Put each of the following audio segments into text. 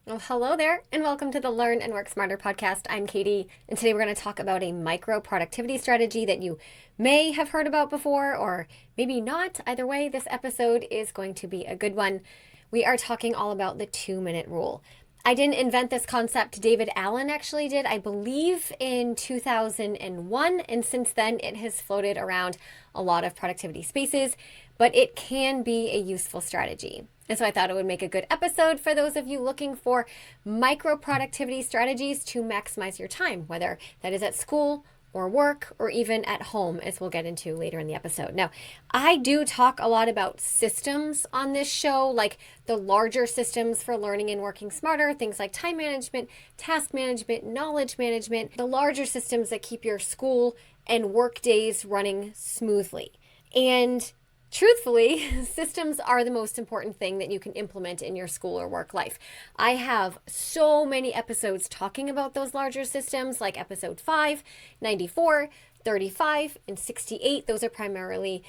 Well, hello there, and welcome to the Learn and Work Smarter podcast. I'm Katie, and today we're going to talk about a micro productivity strategy that you may have heard about before, or maybe not. Either way, this episode is going to be a good one. We are talking all about the 2-minute rule. I didn't invent this concept. David Allen actually did, I believe, in 2001, and since then it has floated around a lot of productivity spaces, but it can be a useful strategy. And so I thought it would make a good episode for those of you looking for micro productivity strategies to maximize your time, whether that is at school or work or even at home, as we'll get into later in the episode. Now, I do talk a lot about systems on this show, like the larger systems for learning and working smarter, things like time management, task management, knowledge management, the larger systems that keep your school and work days running smoothly. And truthfully, systems are the most important thing that you can implement in your school or work life. I have so many episodes talking about those larger systems, like episode 5, 94, 35, and 68. Those are primarily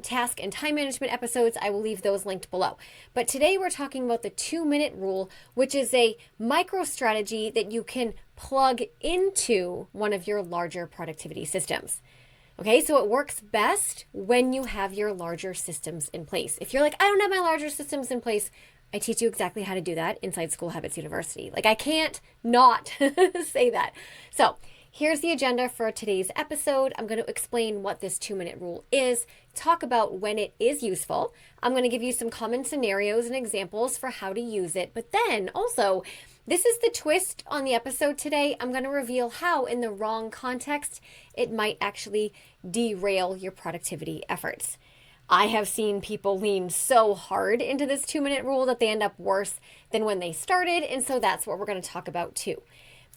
task and time management episodes. I will leave those linked below. But today we're talking about the 2-minute rule, which is a micro strategy that you can plug into one of your larger productivity systems. Okay, so it works best when you have your larger systems in place. If you're like, I don't have my larger systems in place, I teach you exactly how to do that inside School Habits University. Like, I can't not say that. So here's the agenda for today's episode. I'm going to explain what this 2-minute rule is, talk about when it is useful. I'm going to give you some common scenarios and examples for how to use it. But then also, this is the twist on the episode today. I'm going to reveal how, in the wrong context, it might actually derail your productivity efforts. I have seen people lean so hard into this 2-minute rule that they end up worse than when they started. And so that's what we're going to talk about too.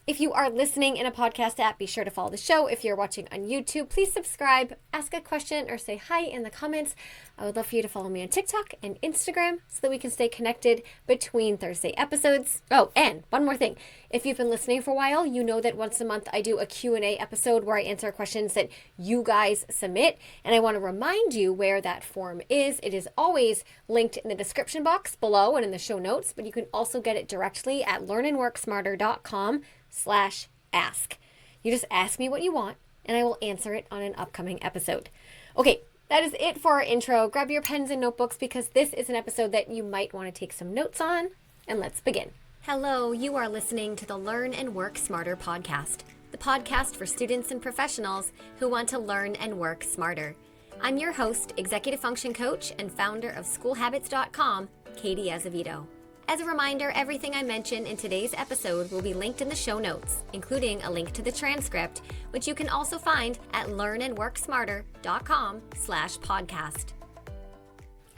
If you are listening in a podcast app, be sure to follow the show. If you're watching on YouTube, please subscribe, ask a question, or say hi in the comments. I would love for you to follow me on TikTok and Instagram so that we can stay connected between Thursday episodes. Oh, and one more thing. If you've been listening for a while, you know that once a month I do a Q&A episode where I answer questions that you guys submit. And I want to remind you where that form is. It is always linked in the description box below and in the show notes, but you can also get it directly at learnandworksmarter.com/ask. You just ask me what you want and I will answer it on an upcoming episode. Okay, that is it for our intro. Grab your pens and notebooks because this is an episode that you might want to take some notes on, and let's begin. Hello, you are listening to the Learn and Work Smarter podcast, the podcast for students and professionals who want to learn and work smarter. I'm your host, executive function coach, and founder of schoolhabits.com, Katie Azevedo. As a reminder, everything I mention in today's episode will be linked in the show notes, including a link to the transcript, which you can also find at learnandworksmarter.com/podcast.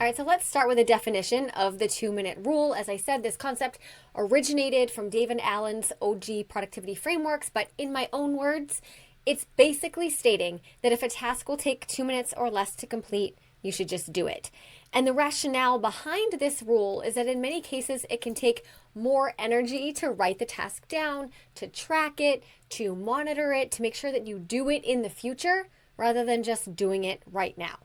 All right, so let's start with a definition of the 2-minute rule. As I said, this concept originated from David Allen's OG productivity frameworks, but in my own words, it's basically stating that if a task will take 2 minutes or less to complete, you should just do it. And the rationale behind this rule is that in many cases, it can take more energy to write the task down, to track it, to monitor it, to make sure that you do it in the future rather than just doing it right now.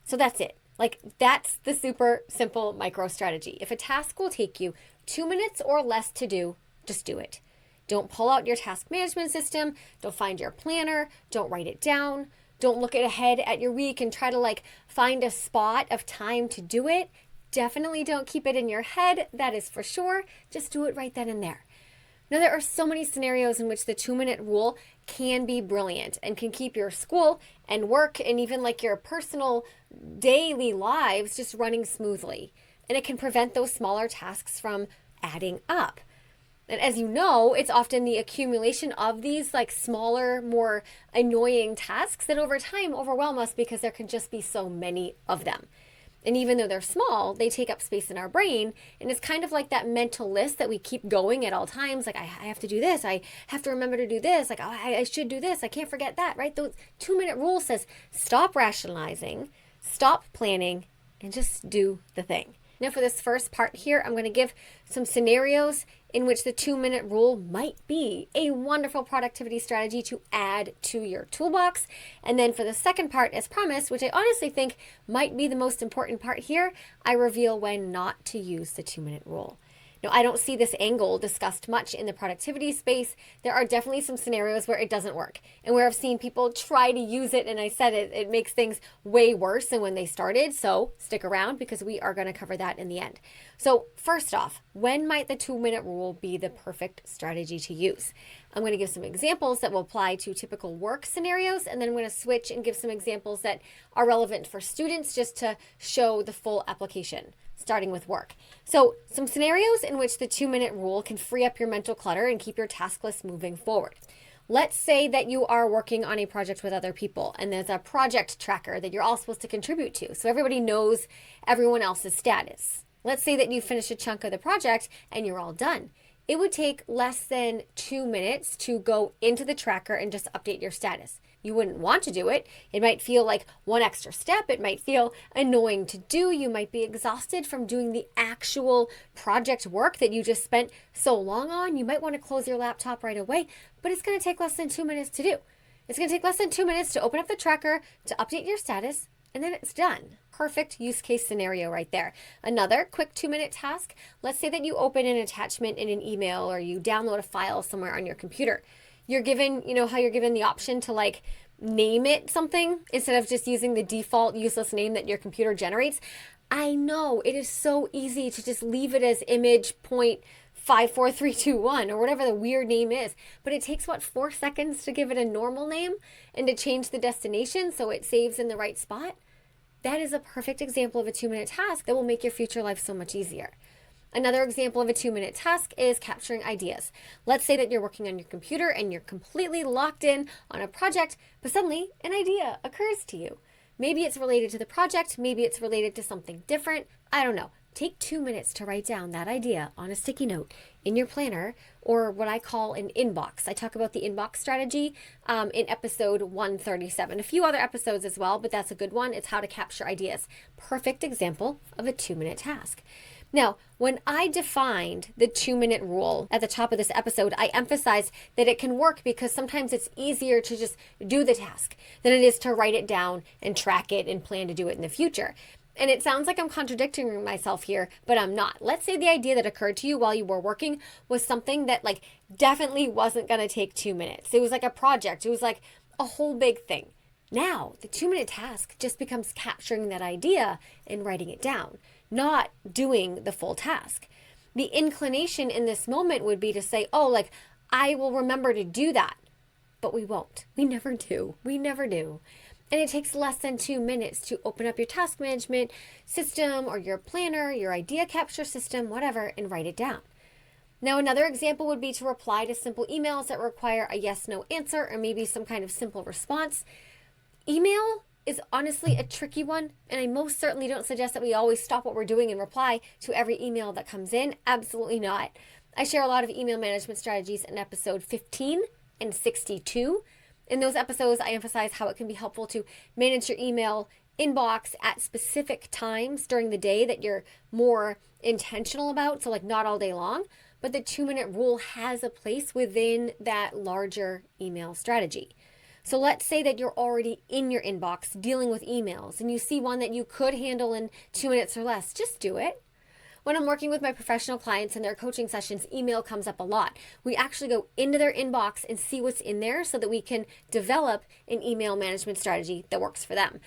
So that's it. Like, that's the super simple micro strategy. If a task will take you 2 minutes or less to do, just do it. Don't pull out your task management system. Don't find your planner. Don't write it down. Don't look ahead at your week and try to find a spot of time to do it. Definitely don't keep it in your head. That is for sure. Just do it right then and there. Now, there are so many scenarios in which the 2-minute rule can be brilliant and can keep your school and work and even your personal daily lives just running smoothly. And it can prevent those smaller tasks from adding up. And as you know, it's often the accumulation of these smaller, more annoying tasks that over time overwhelm us because there can just be so many of them. And even though they're small, they take up space in our brain. And it's kind of like that mental list that we keep going at all times. Like, I have to do this. I have to remember to do this. Like, oh, I should do this. I can't forget that, right? The 2-minute rule says stop rationalizing, stop planning, and just do the thing. Now, for this first part here, I'm going to give some scenarios in which the 2-minute rule might be a wonderful productivity strategy to add to your toolbox. And then for the second part, as promised, which I honestly think might be the most important part here, I reveal when not to use the 2-minute rule. Now, I don't see this angle discussed much in the productivity space. There are definitely some scenarios where it doesn't work and where I've seen people try to use it. And I said it makes things way worse than when they started. So stick around because we are going to cover that in the end. So first off, when might the 2-minute rule be the perfect strategy to use? I'm going to give some examples that will apply to typical work scenarios, and then I'm going to switch and give some examples that are relevant for students just to show the full application, starting with work. So some scenarios in which the 2-minute rule can free up your mental clutter and keep your task list moving forward. Let's say that you are working on a project with other people and there's a project tracker that you're all supposed to contribute to, so everybody knows everyone else's status. Let's say that you finish a chunk of the project and you're all done. It would take less than 2 minutes to go into the tracker and just update your status. You wouldn't want to do it. It might feel like one extra step. It might feel annoying to do. You might be exhausted from doing the actual project work that you just spent so long on. You might want to close your laptop right away, but it's going to take less than 2 minutes to do. It's going to take less than 2 minutes to open up the tracker, to update your status, and then it's done. Perfect use case scenario right there. Another quick 2-minute task. Let's say that you open an attachment in an email or you download a file somewhere on your computer. You're given, how you're given the option to name it something instead of just using the default useless name that your computer generates. I know it is so easy to just leave it as image.54321 or whatever the weird name is, but it takes 4 seconds to give it a normal name and to change the destination so it saves in the right spot. That is a perfect example of a 2-minute task that will make your future life so much easier. Another example of a 2-minute task is capturing ideas. Let's say that you're working on your computer and you're completely locked in on a project, but suddenly an idea occurs to you. Maybe it's related to the project, maybe it's related to something different. I don't know. Take 2 minutes to write down that idea on a sticky note in your planner, or what I call an inbox. I talk about the inbox strategy in episode 137. A few other episodes as well, but that's a good one. It's how to capture ideas. Perfect example of a 2-minute task. Now, when I defined the 2-minute rule at the top of this episode, I emphasized that it can work because sometimes it's easier to just do the task than it is to write it down and track it and plan to do it in the future. And it sounds like I'm contradicting myself here, but I'm not. Let's say the idea that occurred to you while you were working was something that definitely wasn't going to take 2 minutes. It was like a project. It was like a whole big thing. Now, the 2-minute task just becomes capturing that idea and writing it down, not doing the full task. The inclination in this moment would be to say, I will remember to do that, but we won't. We never do. We never do. And it takes less than 2 minutes to open up your task management system or your planner, your idea capture system, whatever, and write it down. Now, another example would be to reply to simple emails that require a yes/no answer or maybe some kind of simple response. Email is honestly a tricky one, and I most certainly don't suggest that we always stop what we're doing and reply to every email that comes in. Absolutely not. I share a lot of email management strategies in episode 15 and 62. In those episodes, I emphasize how it can be helpful to manage your email inbox at specific times during the day that you're more intentional about, so not all day long, but the 2-minute rule has a place within that larger email strategy. So let's say that you're already in your inbox dealing with emails and you see one that you could handle in 2 minutes or less. Just do it. When I'm working with my professional clients in their coaching sessions, email comes up a lot. We actually go into their inbox and see what's in there so that we can develop an email management strategy that works for them.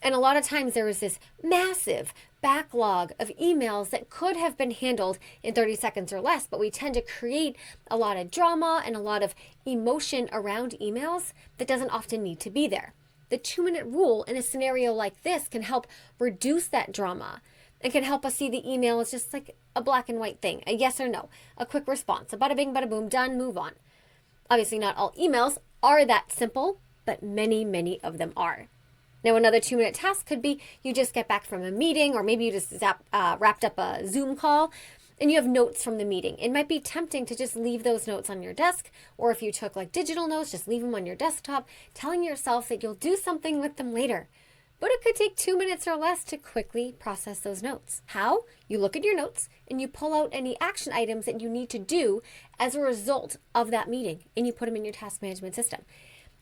And a lot of times there is this massive backlog of emails that could have been handled in 30 seconds or less, but we tend to create a lot of drama and a lot of emotion around emails that doesn't often need to be there. The 2-minute rule in a scenario like this can help reduce that drama and can help us see the email as just like a black and white thing, a yes or no, a quick response, a bada bing, bada boom, done, move on. Obviously, not all emails are that simple, but many, many of them are. Now, another 2-minute task could be you just get back from a meeting, or maybe you just wrapped up a Zoom call and you have notes from the meeting. It might be tempting to just leave those notes on your desk, or if you took digital notes, just leave them on your desktop, telling yourself that you'll do something with them later. But it could take 2 minutes or less to quickly process those notes. How? You look at your notes and you pull out any action items that you need to do as a result of that meeting, and you put them in your task management system.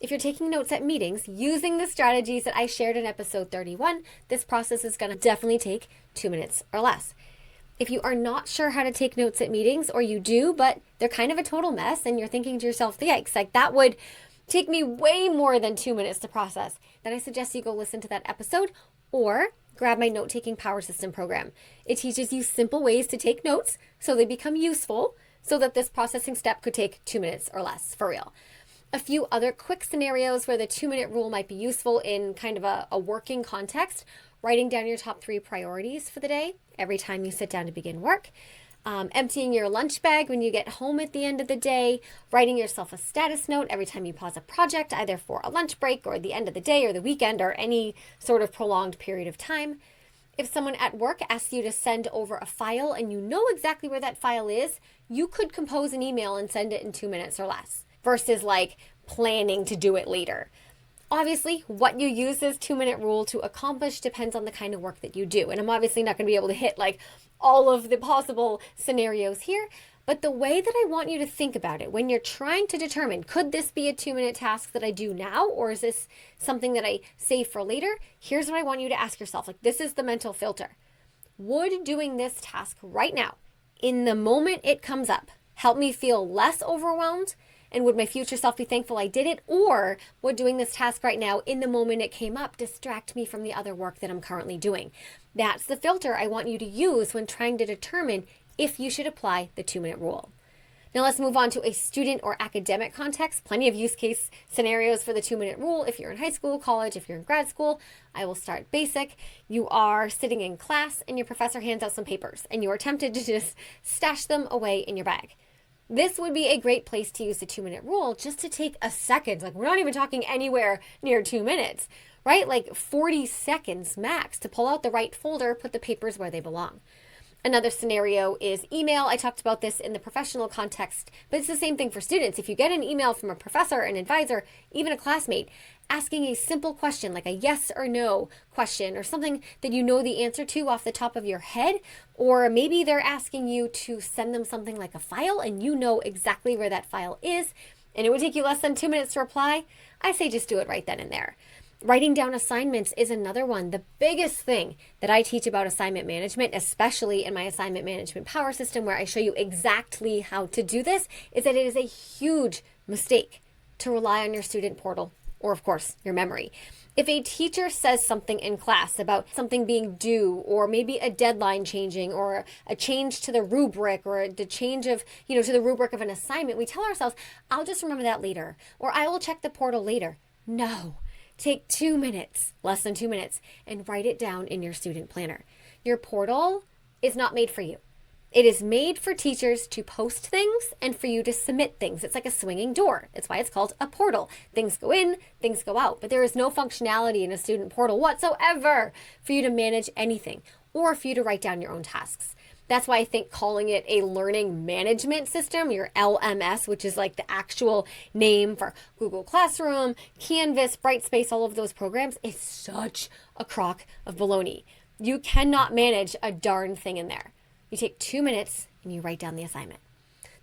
If you're taking notes at meetings using the strategies that I shared in episode 31, this process is going to definitely take 2 minutes or less. If you are not sure how to take notes at meetings, or you do, but they're kind of a total mess, and you're thinking to yourself, yikes, like that would take me way more than 2 minutes to process, then I suggest you go listen to that episode or grab my note-taking power system program. It teaches you simple ways to take notes so they become useful, so that this processing step could take 2 minutes or less, for real. A few other quick scenarios where the 2-minute rule might be useful in kind of a working context: writing down your top 3 priorities for the day every time you sit down to begin work, emptying your lunch bag when you get home at the end of the day, writing yourself a status note every time you pause a project, either for a lunch break or the end of the day or the weekend or any sort of prolonged period of time. If someone at work asks you to send over a file and you know exactly where that file is, you could compose an email and send it in 2 minutes or less, versus like planning to do it later. Obviously, what you use this 2-minute rule to accomplish depends on the kind of work that you do. And I'm obviously not going to be able to hit like all of the possible scenarios here, but the way that I want you to think about it when you're trying to determine, could this be a 2-minute task that I do now, or is this something that I save for later? Here's what I want you to ask yourself. Like, this is the mental filter. Would doing this task right now, in the moment it comes up, help me feel less overwhelmed? And would my future self be thankful I did it? Or would doing this task right now, in the moment it came up, distract me from the other work that I'm currently doing? That's the filter I want you to use when trying to determine if you should apply the 2-minute rule. Now let's move on to a student or academic context. Plenty of use case scenarios for the 2-minute rule. If you're in high school, college, if you're in grad school, I will start basic. You are sitting in class and your professor hands out some papers and you are tempted to just stash them away in your bag. This would be a great place to use the 2-minute rule, just to take a second. Like, we're not even talking anywhere near 2 minutes, right? Like 40 seconds max to pull out the right folder, put the papers where they belong. Another scenario is email. I talked about this in the professional context, but it's the same thing for students. If you get an email from a professor, an advisor, even a classmate, asking a simple question like a yes or no question, or something that you know the answer to off the top of your head, or maybe they're asking you to send them something like a file and you know exactly where that file is, and it would take you less than 2 minutes to reply, I say just do it right then and there. Writing down assignments is another one. The biggest thing that I teach about assignment management, especially in my assignment management power system, where I show you exactly how to do this, is that it is a huge mistake to rely on your student portal or, of course, your memory. If a teacher says something in class about something being due, or maybe a deadline changing, or a change to the rubric, or the change of, to the rubric of an assignment, we tell ourselves, I'll just remember that later, or I will check the portal later. No. Take 2 minutes, less than 2 minutes, and write it down in your student planner. Your portal is not made for you. It is made for teachers to post things and for you to submit things. It's like a swinging door. It's why it's called a portal. Things go in, things go out. But there is no functionality in a student portal whatsoever for you to manage anything or for you to write down your own tasks. That's why I think calling it a learning management system, your LMS, which is like the actual name for Google Classroom, Canvas, Brightspace, all of those programs, is such a crock of baloney. You cannot manage a darn thing in there. You take 2 minutes and you write down the assignment.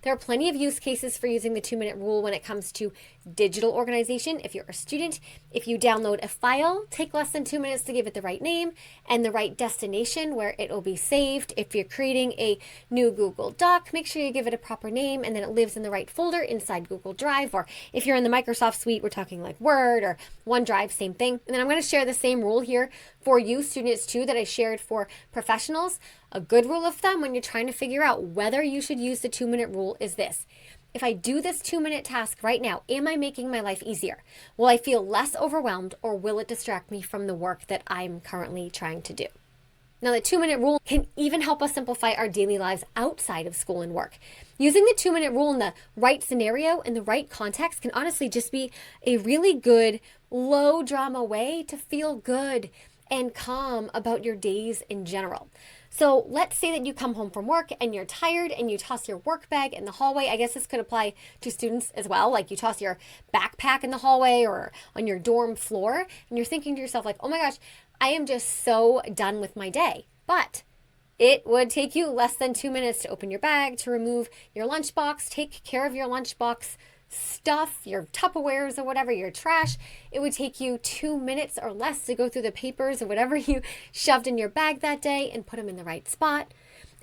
There are plenty of use cases for using the 2-minute rule when it comes to digital organization. If you're a student, if you download a file, take less than 2 minutes to give it the right name and the right destination where it will be saved. If you're creating a new Google Doc, make sure you give it a proper name and then it lives in the right folder inside Google Drive. Or if you're in the Microsoft suite, we're talking like Word or OneDrive, same thing. And then I'm going to share the same rule here for you students too that I shared for professionals. A good rule of thumb when you're trying to figure out whether you should use the 2-minute rule is this. If I do this 2-minute task right now, am I making my life easier? Will I feel less overwhelmed, or will it distract me from the work that I'm currently trying to do? Now, the 2-minute rule can even help us simplify our daily lives outside of school and work. Using the 2-minute rule in the right scenario and the right context can honestly just be a really good, low drama way to feel good and calm about your days in general. So let's say that you come home from work and you're tired and you toss your work bag in the hallway. I guess this could apply to students as well. Like you toss your backpack in the hallway or on your dorm floor and you're thinking to yourself like, oh my gosh, I am just so done with my day. But it would take you less than 2 minutes to open your bag, to remove your lunchbox, take care of your lunchbox stuff, your Tupperwares or whatever, your trash. It would take you 2 minutes or less to go through the papers or whatever you shoved in your bag that day and put them in the right spot.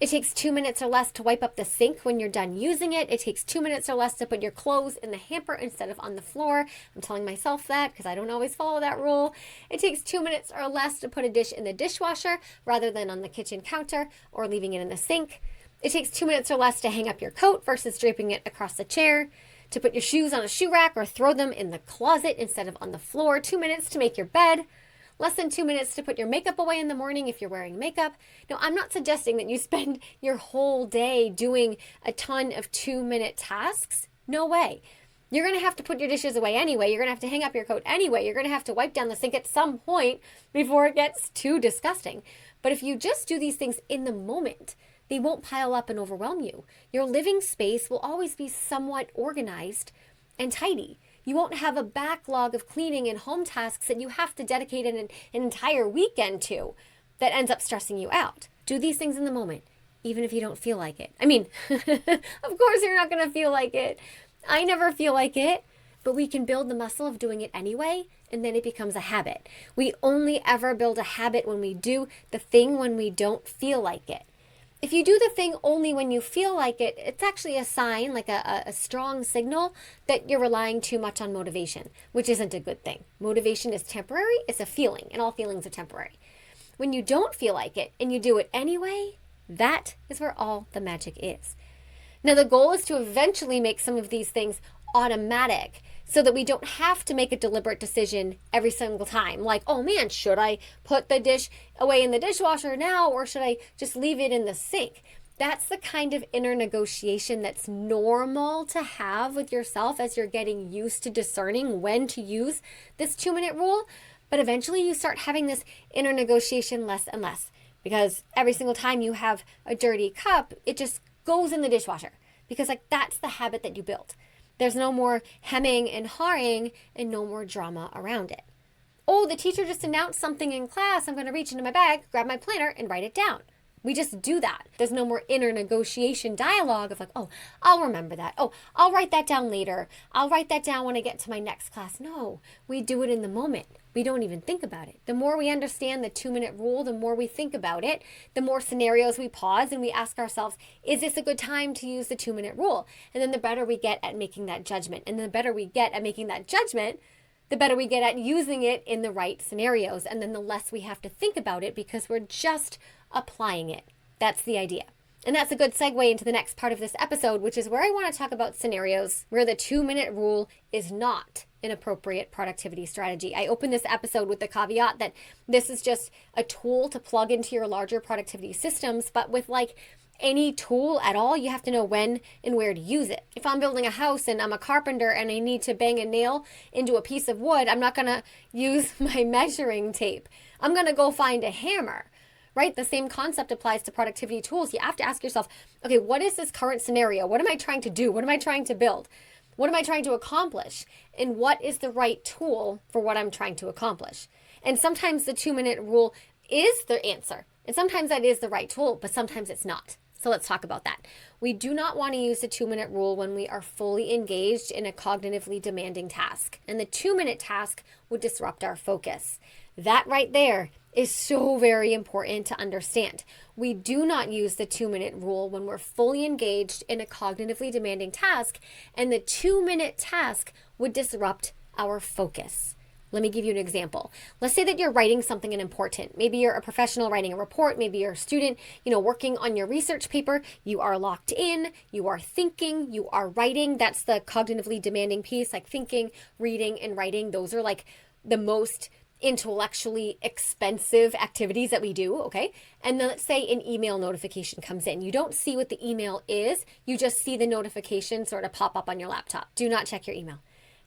It takes 2 minutes or less to wipe up the sink when you're done using it. It takes 2 minutes or less to put your clothes in the hamper instead of on the floor. I'm telling myself that because I don't always follow that rule. It takes 2 minutes or less to put a dish in the dishwasher rather than on the kitchen counter or leaving it in the sink. It takes 2 minutes or less to hang up your coat versus draping it across the chair. To put your shoes on a shoe rack or throw them in the closet instead of on the floor. 2 minutes to make your bed. Less than 2 minutes to put your makeup away in the morning if you're wearing makeup. Now, I'm not suggesting that you spend your whole day doing a ton of 2-minute tasks. No way. You're going to have to put your dishes away anyway. You're going to have to hang up your coat anyway. You're going to have to wipe down the sink at some point before it gets too disgusting. But if you just do these things in the moment, they won't pile up and overwhelm you. Your living space will always be somewhat organized and tidy. You won't have a backlog of cleaning and home tasks that you have to dedicate an entire weekend to that ends up stressing you out. Do these things in the moment, even if you don't feel like it. I mean, of course you're not going to feel like it. I never feel like it, but we can build the muscle of doing it anyway, and then it becomes a habit. We only ever build a habit when we do the thing when we don't feel like it. If you do the thing only when you feel like it, it's actually a sign, like a strong signal that you're relying too much on motivation, which isn't a good thing. Motivation is temporary. It's a feeling, and all feelings are temporary. When you don't feel like it and you do it anyway, that is where all the magic is. Now, the goal is to eventually make some of these things automatic so that we don't have to make a deliberate decision every single time. Like, oh man, should I put the dish away in the dishwasher now or should I just leave it in the sink? That's the kind of inner negotiation that's normal to have with yourself as you're getting used to discerning when to use this 2-minute rule. But eventually you start having this inner negotiation less and less because every single time you have a dirty cup, it just goes in the dishwasher because that's the habit that you built. There's no more hemming and hawing and no more drama around it. Oh, the teacher just announced something in class. I'm going to reach into my bag, grab my planner, and write it down. We just do that. There's no more inner negotiation dialogue of like, oh, I'll remember that. Oh, I'll write that down later. I'll write that down when I get to my next class. No, we do it in the moment. We don't even think about it. The more we understand the 2-minute rule, the more we think about it, the more scenarios we pause and we ask ourselves, is this a good time to use the 2-minute rule? And then the better we get at making that judgment. And the better we get at making that judgment, the better we get at using it in the right scenarios. And then the less we have to think about it because we're just applying it. That's the idea. And that's a good segue into the next part of this episode, which is where I want to talk about scenarios where the 2-minute rule is not an appropriate productivity strategy. I opened this episode with the caveat that this is just a tool to plug into your larger productivity systems, but with like any tool at all, you have to know when and where to use it. If I'm building a house and I'm a carpenter and I need to bang a nail into a piece of wood, I'm not going to use my measuring tape. I'm going to go find a hammer. Right? The same concept applies to productivity tools. You have to ask yourself, okay, what is this current scenario? What am I trying to do? What am I trying to build? What am I trying to accomplish? And what is the right tool for what I'm trying to accomplish? And sometimes the 2-minute rule is the answer. And sometimes that is the right tool, but sometimes it's not. So let's talk about that. We do not want to use the 2-minute rule when we are fully engaged in a cognitively demanding task. And the 2-minute task would disrupt our focus. That right there is so very important to understand. We do not use the 2-minute rule when we're fully engaged in a cognitively demanding task, and the 2-minute task would disrupt our focus. Let me give you an example. Let's say that you're writing something important. Maybe you're a professional writing a report. Maybe you're a student, working on your research paper. You are locked in, you are thinking, you are writing. That's the cognitively demanding piece, like thinking, reading, and writing. Those are like the most intellectually expensive activities that we do, okay? And then let's say an email notification comes in. You don't see what the email is. You just see the notification sort of pop up on your laptop. Do not check your email.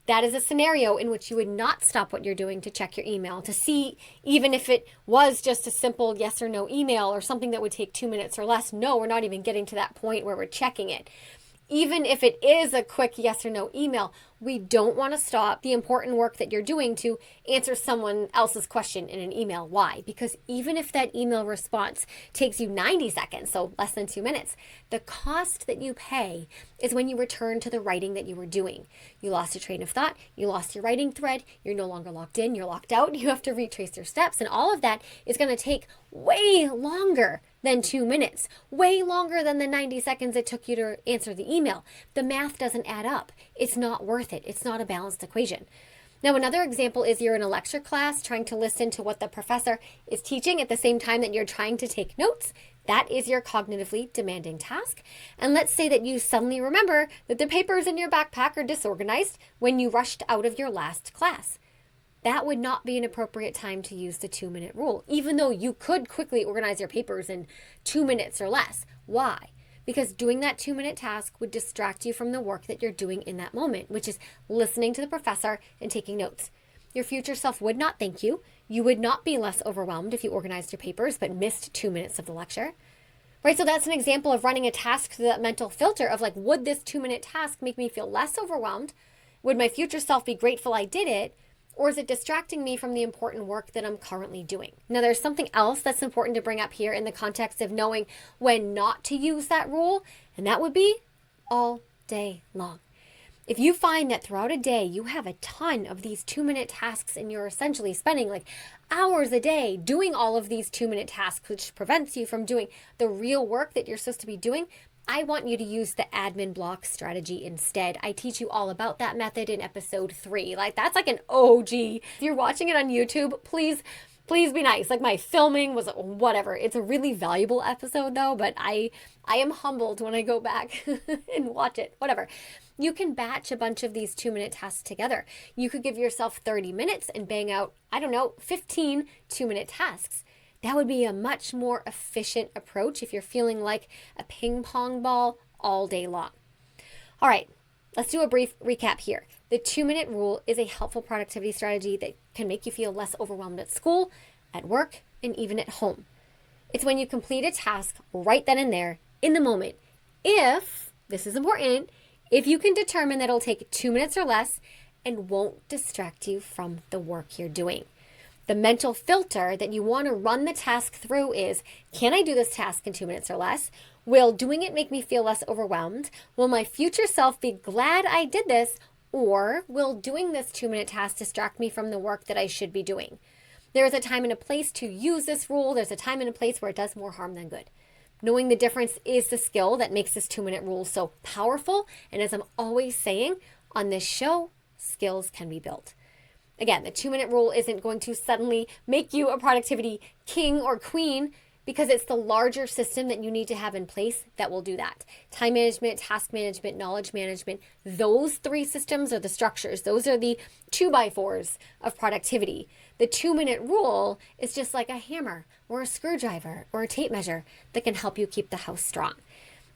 That is a scenario in which you would not stop what you're doing to check your email, to see even if it was just a simple yes or no email or something that would take 2 minutes or less. No, we're not even getting to that point where we're checking it. Even if it is a quick yes or no email, we don't want to stop the important work that you're doing to answer someone else's question in an email. Why? Because even if that email response takes you 90 seconds, so less than 2 minutes, the cost that you pay is when you return to the writing that you were doing. You lost your train of thought, you lost your writing thread, you're no longer locked in, you're locked out, you have to retrace your steps, and all of that is going to take way longer than 2 minutes, way longer than the 90 seconds it took you to answer the email. The math doesn't add up. It's not worth it. It's not a balanced equation. Now, another example is you're in a lecture class trying to listen to what the professor is teaching at the same time that you're trying to take notes. That is your cognitively demanding task. And let's say that you suddenly remember that the papers in your backpack are disorganized when you rushed out of your last class. That would not be an appropriate time to use the 2-minute rule, even though you could quickly organize your papers in 2 minutes or less. Why? Because doing that 2-minute task would distract you from the work that you're doing in that moment, which is listening to the professor and taking notes. Your future self would not thank you. You would not be less overwhelmed if you organized your papers but missed 2 minutes of the lecture. Right, so that's an example of running a task through that mental filter of like, would this 2-minute task make me feel less overwhelmed? Would my future self be grateful I did it? Or is it distracting me from the important work that I'm currently doing? Now, there's something else that's important to bring up here in the context of knowing when not to use that rule, and that would be all day long. If you find that throughout a day you have a ton of these 2-minute tasks and you're essentially spending like hours a day doing all of these 2-minute tasks, which prevents you from doing the real work that you're supposed to be doing, I want you to use the admin block strategy instead. I teach you all about that method in episode 3. Like, that's like an OG. If you're watching it on YouTube, please be nice. Like, my filming was whatever. It's a really valuable episode though, but I am humbled when I go back and watch it, whatever. You can batch a bunch of these 2-minute tasks together. You could give yourself 30 minutes and bang out, 15 2-minute tasks. That would be a much more efficient approach if you're feeling like a ping pong ball all day long. All right, let's do a brief recap here. The 2-minute rule is a helpful productivity strategy that can make you feel less overwhelmed at school, at work, and even at home. It's when you complete a task right then and there, in the moment. If, this is important, if you can determine that it'll take 2 minutes or less and won't distract you from the work you're doing. The mental filter that you want to run the task through is, can I do this task in 2 minutes or less? Will doing it make me feel less overwhelmed? Will my future self be glad I did this? Or will doing this 2-minute task distract me from the work that I should be doing? There is a time and a place to use this rule. There's a time and a place where it does more harm than good. Knowing the difference is the skill that makes this 2-minute rule so powerful. And as I'm always saying on this show, skills can be built. Again, the 2-minute rule isn't going to suddenly make you a productivity king or queen because it's the larger system that you need to have in place that will do that. Time management, task management, knowledge management, those 3 systems are the structures. Those are the 2x4s of productivity. The 2-minute rule is just like a hammer or a screwdriver or a tape measure that can help you keep the house strong.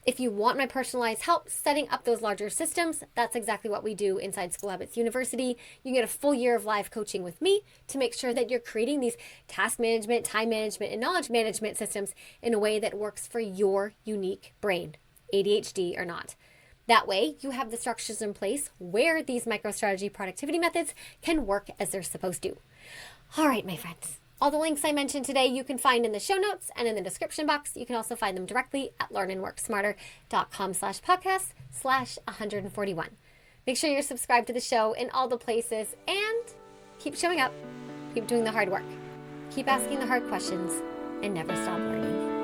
If you want my personalized help setting up those larger systems, that's exactly what we do inside School Habits University. You get a full year of live coaching with me to make sure that you're creating these task management, time management, and knowledge management systems in a way that works for your unique brain, ADHD or not. That way, you have the structures in place where these micro-strategy productivity methods can work as they're supposed to. All right, my friends. All the links I mentioned today you can find in the show notes and in the description box. You can also find them directly at learnandworksmarter.com/podcast/141. Make sure you're subscribed to the show in all the places and keep showing up. Keep doing the hard work. Keep asking the hard questions and never stop learning.